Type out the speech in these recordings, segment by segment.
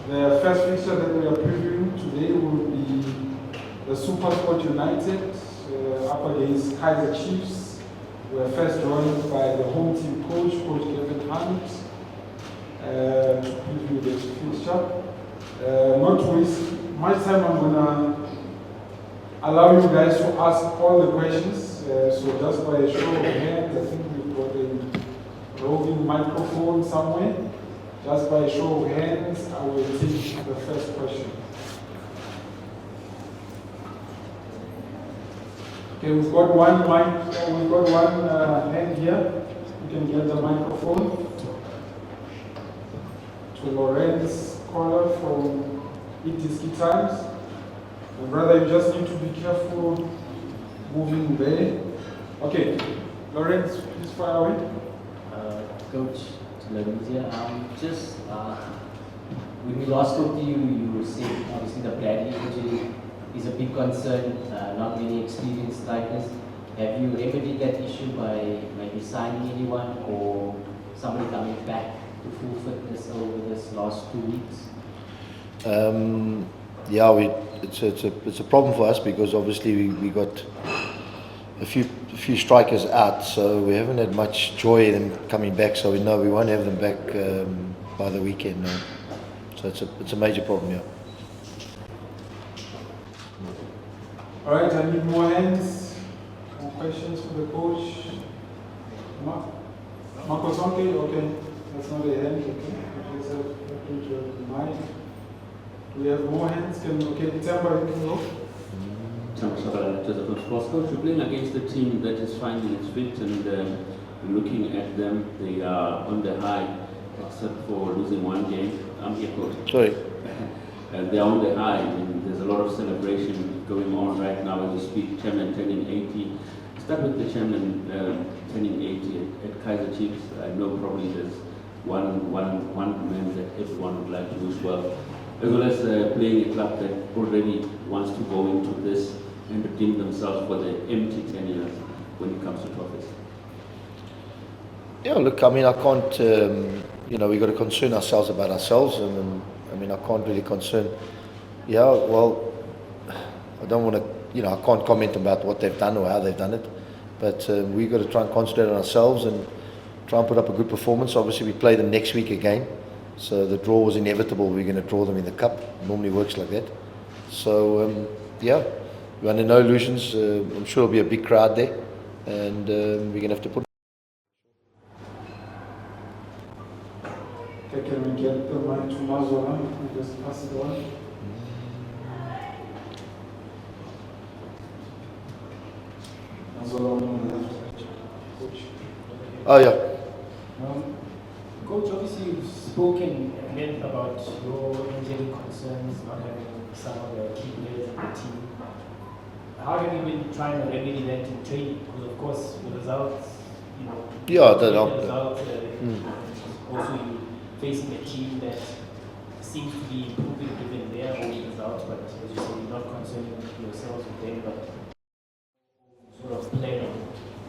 The first fixture that we are previewing today will be the SuperSport United up against Kaizer Chiefs. We are first joined by the home team coach, Coach Gavin Hunt, to preview this fixture. Not to waste much time, I'm going to allow you guys to ask all the questions. So just by a show of hands, I think we've got a roving microphone somewhere. Just by a show of hands, I will take the first question. Okay, we've got one hand here. You can get the microphone. To Lorenz Collar from ETSK Times. My brother, you just need to be careful moving there. Okay, Lorenz, please fire away. Coach, when we last spoke to you, you said obviously the Bradley injury is a big concern, not many experienced strikers. Have you remedied that issue by maybe signing anyone or somebody coming back to full fitness over this last 2 weeks? Yeah, it's a problem for us because obviously we got a few strikers out, so we haven't had much joy in them coming back. So we know we won't have them back by the weekend now. So it's a major problem, yeah. All right, I need more hands. More questions for the coach. Marco Sonke, okay. That's not a hand, okay. Do we have more hands? Okay, Temba, you can go. Coach, you're playing against a team that is finding its feet and looking at them, they are on the high, except for losing one game. I'm here, Coach. Sorry. They're on the high, and there's a lot of celebration going on right now as we speak. Chairman turning 80. Start with the chairman turning 80 at Kaizer Chiefs. I know probably there's one man that everyone would like to wish well, as well as playing a club that already wants to go into this and redeem themselves for the empty 10 years when it comes to trophies. Yeah, look, I mean, I can't, we've got to concern ourselves about ourselves. And I mean, I can't really concern. Yeah, well, I don't want to, I can't comment about what they've done or how they've done it. But we've got to try and concentrate on ourselves and try and put up a good performance. Obviously, we play them next week again. So the draw was inevitable. We're going to draw them in the cup. It normally works like that. So, we're under no illusions. I'm sure there'll be a big crowd there. And we're going to have to put. Okay, can we get the mic to Mazola? We just pass it on. Mazola on the left. Coach. Oh, yeah. Coach, obviously you've spoken at length about your injury concerns, not having some of the key players in the team. How have you been trying to remedy that in training? Because of course the results, also you facing a team that seems to be improving given their own results, but as you said, you're not concerning yourselves with them, but sort of planning.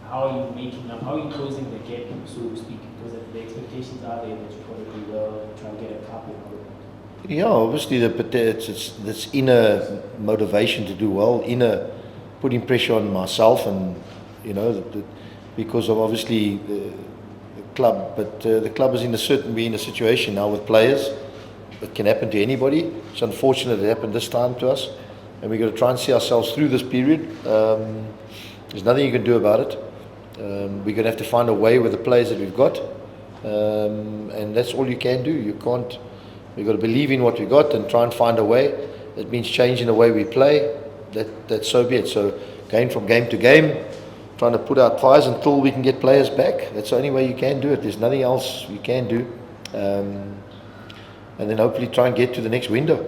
How are you making up? How are you closing the gap, so to speak? Because the expectations are there that you probably will try and get a cup and all that. Yeah, obviously it's this inner motivation to do well, inner putting pressure on myself, and because of obviously the club. But the club is in a situation now with players. It can happen to anybody. It's unfortunate it happened this time to us, and we've got to try and see ourselves through this period. There's nothing you can do about it. We're going to have to find a way with the players that we've got, and that's all you can do. We've got to believe in what we got and try and find a way. It means changing the way we play. That's so be it. So going from game to game, trying to put out fires until we can get players back. That's the only way you can do it. There's nothing else you can do, and then hopefully try and get to the next window.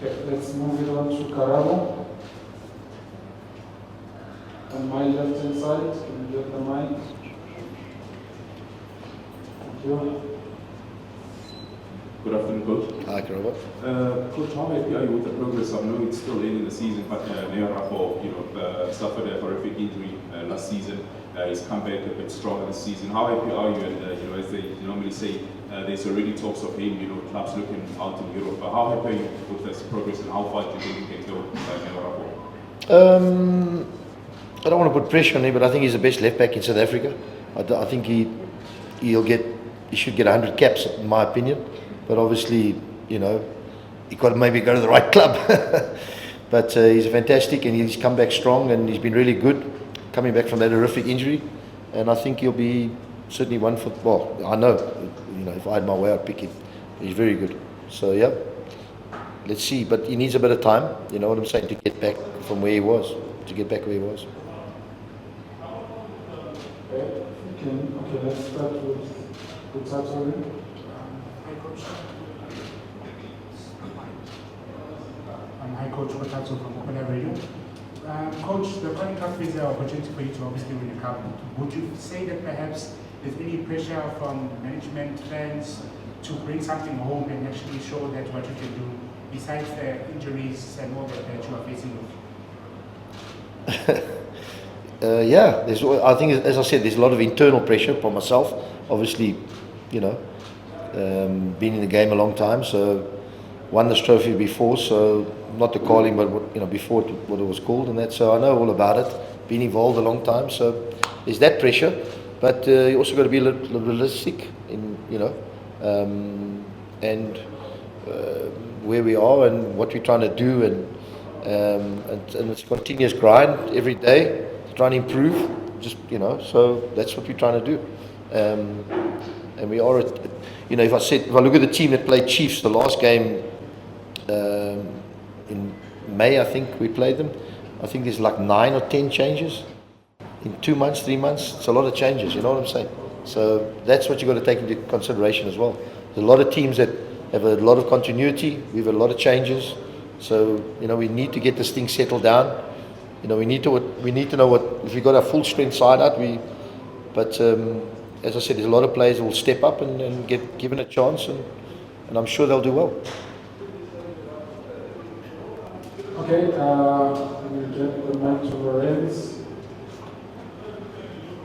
Okay, let's move it on to Karamo. On my left hand side, can you get the mic? Thank you. Good afternoon, Coach. Hi, Karamo. Coach, how happy are you with the progress? I know it's still late in the season, but Neo Rapo, suffered a horrific injury last season. He's come back a bit stronger this season. How happy are you? And as they normally say, there's already talks of him, clubs looking out in Europe. How happy are you with this progress and how far do you think you can go I don't want to put pressure on him, but I think he's the best left back in South Africa. I think he should get 100 caps, in my opinion. But obviously, he got to maybe go to the right club. But he's fantastic, and he's come back strong, and he's been really good coming back from that horrific injury. And I think he'll be certainly one for. Well, I know, if I had my way, I'd pick him. He's very good. So yeah, let's see. But he needs a bit of time. You know what I'm saying, to get back from where he was. Okay, let's start with Saturday. Hi, Coach Kotatsu from Open Radio. Coach, the Calling Cup is an opportunity for you to obviously win the cup. Would you say that perhaps there's any pressure from management, fans, to bring something home and actually show that what you can do, besides the injuries and all that you are facing with? Yeah, I think, as I said, there's a lot of internal pressure from myself. Obviously, been in the game a long time, so won this trophy before, so not the calling, but before what it was called, and that. So I know all about it. Been involved a long time, so there's that pressure. But you also got to be a little realistic in and where we are and what we're trying to do, and it's a continuous grind every day. Trying to improve, so that's what we're trying to do, and we are. If I look at the team that played Chiefs, the last game in May, I think we played them. I think there's like 9 or 10 changes in 2 months, 3 months. It's a lot of changes. You know what I'm saying? So that's what you got to take into consideration as well. There's a lot of teams that have a lot of continuity. We have a lot of changes. So we need to get this thing settled down. We need to know what if we got our full strength side out. But as I said, there's a lot of players who will step up and get given a chance, and I'm sure they'll do well. Okay, we'll get the mic to Lorenz.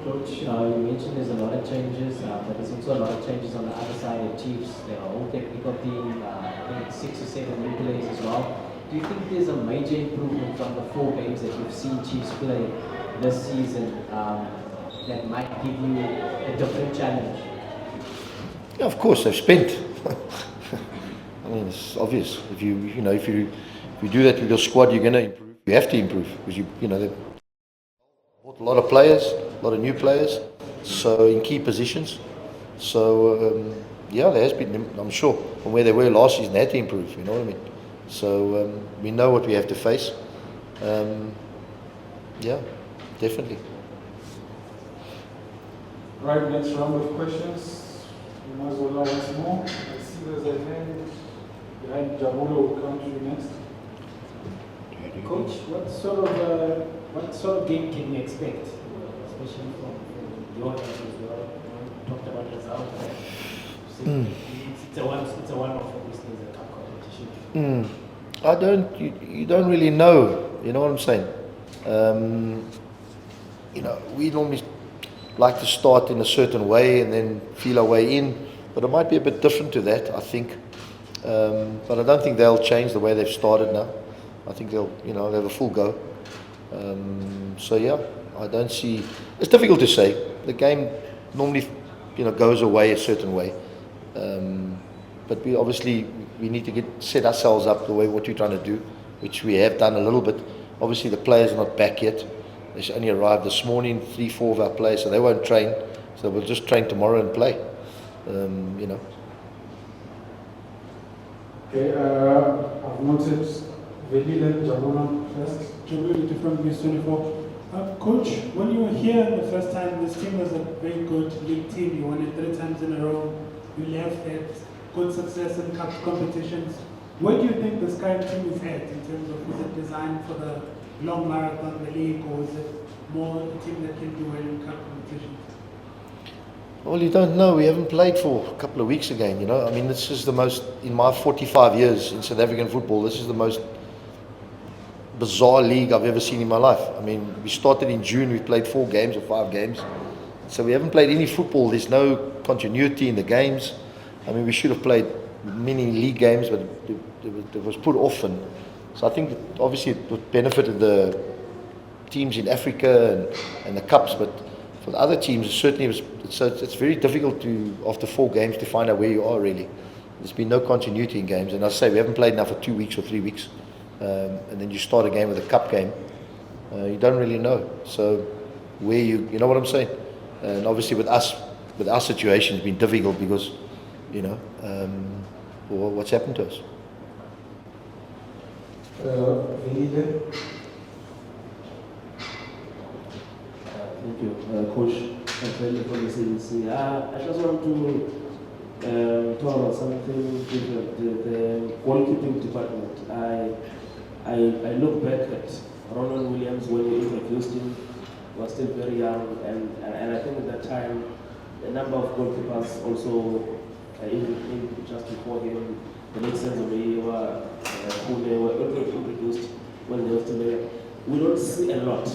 Coach, you mentioned there's a lot of changes, but there's also a lot of changes on the other side of Chiefs. Their whole technical team, I think 6 or 7 new players as well. Do you think there's a major improvement from the 4 games that you've seen Chiefs play this season that might give you a different challenge? Yeah, of course, they've spent. I mean, it's obvious. If you do that with your squad, you're going to improve. You have to improve because they've bought a lot of players, a lot of new players, so in key positions. So there has been. I'm sure from where they were last season, they had to improve. You know what I mean? So we know what we have to face. Definitely. Right, next round of questions. You might as well know once more. I see there's a hand behind Jabulo. Will come to you next. Coach, what sort of game can you expect, especially from your end as well? You talked about results. It's a one-off, obviously, it's a cup competition. You don't really know. You know what I'm saying? We normally like to start in a certain way and then feel our way in, but it might be a bit different to that, I think. But I don't think they'll change the way they've started now. I think they'll have a full go. I don't see. It's difficult to say. The game normally, goes away a certain way. But we need to set ourselves up the way what we're trying to do, which we have done a little bit. Obviously, the players are not back yet. They only arrived this morning, 3-4 of our players, so they won't train. So we'll just train tomorrow and play. Okay, I've noted Velile Jabulo first. Jubilee from News 24. Coach, when you were here the first time, this team was a very good league team. You won it 3 times in a row. You left at good success in cup competitions. Where do you think this current team is at in terms of, is it designed for the long marathon, the league, or is it more a team that can do well in cup competitions? Well, you don't know. We haven't played for a couple of weeks again, I mean, this is the most, in my 45 years in South African football, this is the most bizarre league I've ever seen in my life. I mean, we started in June, we played 4 games or 5 games. So we haven't played any football. There's no continuity in the games. I mean, we should have played many league games, but it was put off. And so I think that obviously it benefited the teams in Africa and the cups, but for the other teams, it certainly was. So it's very difficult to, after 4 games, to find out where you are really. There's been no continuity in games, and I say we haven't played now for 2 weeks or 3 weeks, and then you start a game with a cup game. You don't really know. So where you know what I'm saying? And obviously with our situation, it's been difficult because, you know, what's happened to us. Thank you, Coach. Thank you for listening. I just want to talk about something different. The goalkeeping department. I look back at Ronald Williams when we introduced him. He was still very young, and I think at that time the number of goalkeepers also in just before him, the late Senzome who they were introduced when they were still there. We don't see a lot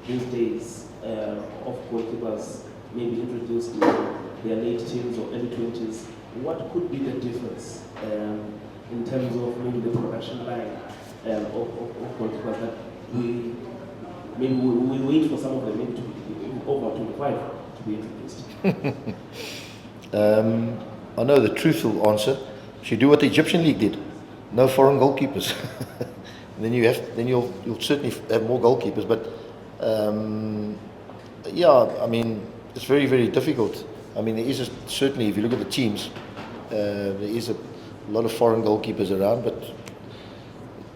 these days of goalkeepers maybe introduced in their late teens or early 20s. What could be the difference in terms of maybe the production line of goalkeepers that we wait for some of them maybe to be over 25 to be introduced? I know the truthful answer. You should do what the Egyptian league did. No foreign goalkeepers. then you'll certainly have more goalkeepers. But yeah, I mean, it's very, very difficult. I mean, there is certainly, if you look at the teams, there is a lot of foreign goalkeepers around, but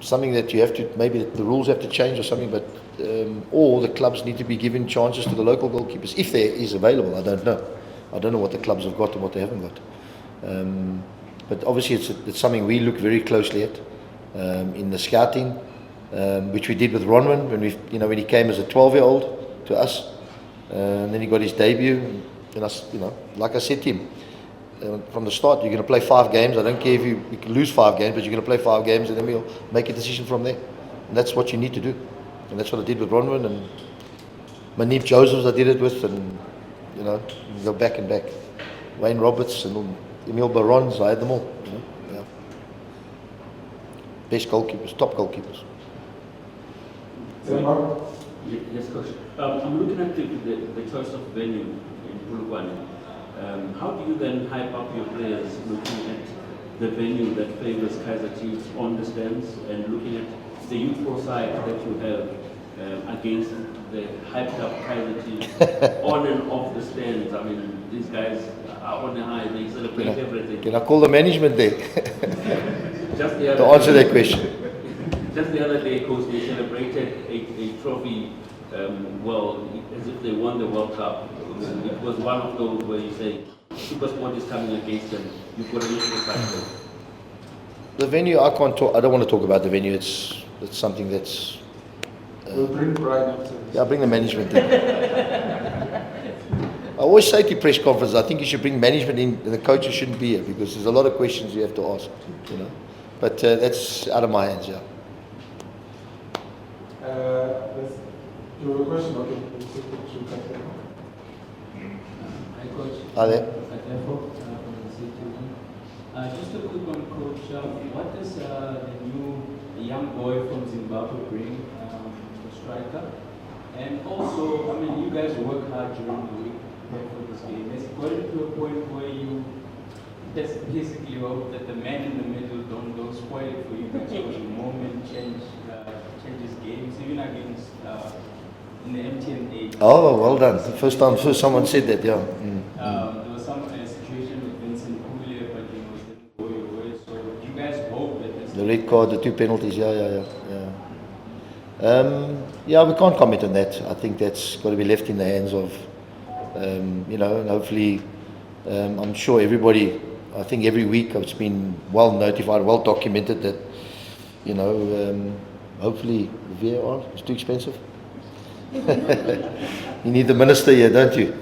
something that you have to, maybe the rules have to change or something, but or the clubs need to be giving chances to the local goalkeepers, if there is available. I don't know. I don't know what the clubs have got and what they haven't got. But obviously it's something we look very closely at in the scouting, which we did with Ronwin when he came as a 12-year-old to us, and then he got his debut. And us, like I said to him from the start, you're going to play 5 games. I don't care if you can lose 5 games, but you're going to play 5 games, and then we'll make a decision from there. And that's what you need to do. And that's what I did with Ronwin and Manip Josephs. I did it with, and go back and back. Wayne Roberts and Emil Barons, I had them all. Yeah. Best goalkeepers, top goalkeepers. Yes, Coach. I'm looking at the choice of venue in Polokwane. How do you then hype up your players looking at the venue that favors Kaizer Chiefs on the stands and looking at the youthful side that you have against the hyped up Kaizer Chiefs on and off the stands? I mean, these guys are on the high, they celebrate everything. Can I call the management there Just the other to answer that question? Just the other day, Coach, they celebrated a trophy, as if they won the World Cup. It was one of those where you say, SuperSport is coming against them. You've got to use the cycle. The venue, I can't talk. I don't want to talk about the venue. It's something that's. We'll bring Brian up to this. Yeah, bring the management in. I always say to press conferences, I think you should bring management in, and the coaches shouldn't be here because there's a lot of questions you have to ask. But that's out of my hands. Yeah. Do you have a question? Okay. Hi, Coach. Are there? Just a quick one, Coach. What does the new young boy from Zimbabwe bring, the striker? And also, I mean, you guys work hard during the week for this game. Has it gotten to a point where you just basically hope that the man in the middle don't spoil it for you guys? Because the moment changes games, even against in the MTN age. Oh, well done. First time someone said that. Yeah. There was some situation with Vincent Pule, but it didn't go your way. So do you guys hope that this The red card, the 2 penalties. Yeah. We can't comment on that. I think that's got to be left in the hands of, and hopefully, I'm sure everybody. I think every week it's been well notified, well documented that, hopefully the VAR is too expensive. You need the minister here, don't you?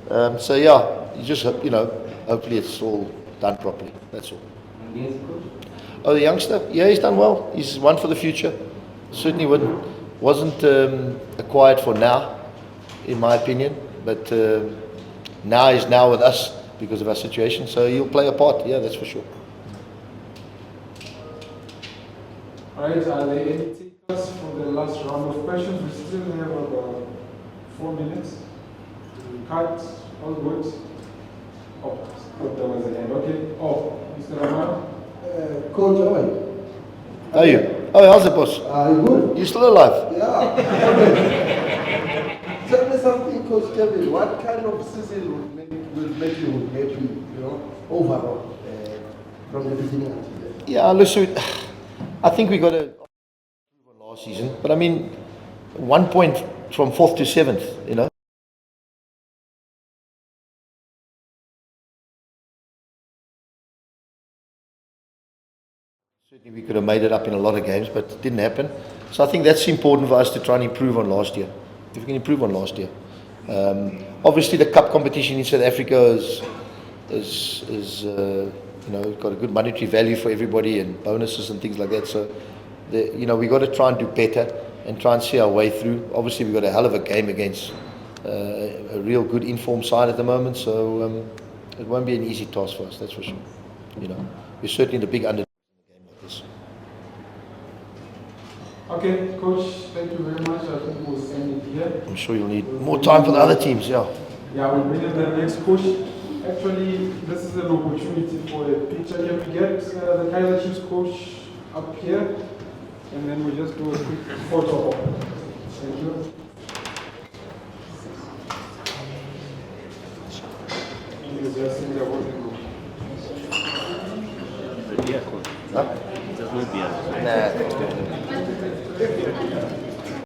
You just hopefully it's all done properly. That's all. Oh, the youngster? Yeah, he's done well. He's one for the future. Certainly wasn't acquired for now, in my opinion. But now he's with us. because of our situation. So he'll play a part. Yeah, that's for sure. All right, are there any takers for the last round of questions? We still have about 4 minutes. Cut, all good. Oh, there was an end. Okay. Oh, Mr. Ramon. Coach, how are you? How are you? Oh, how's the boss? Good. You still alive? Yeah. Tell me something, Coach Kevin. What kind of season will make you happy, overall, from the beginning until the end? Yeah, listen, I think we got to improve on last season, but I mean, 1 point from 4th to 7th, you know. Certainly we could have made it up in a lot of games, but it didn't happen. So I think that's important for us to try and improve on last year. If we can improve on last year. Obviously the cup competition in South Africa is got a good monetary value for everybody and bonuses and things like that. So, we got to try and do better and try and see our way through. Obviously, we've got a hell of a game against a real good informed side at the moment. So it won't be an easy task for us, that's for sure. We're certainly the big underdog in a game like this. Okay, Coach, thank you very much. I think we'll end it here. I'm sure you'll need more time for the other teams, yeah. Yeah, we'll bring in the next coach. Actually, this is an opportunity for a picture. Can we get the Kaizer Chiefs coach up here? And then we'll just do a quick photo op. Thank you.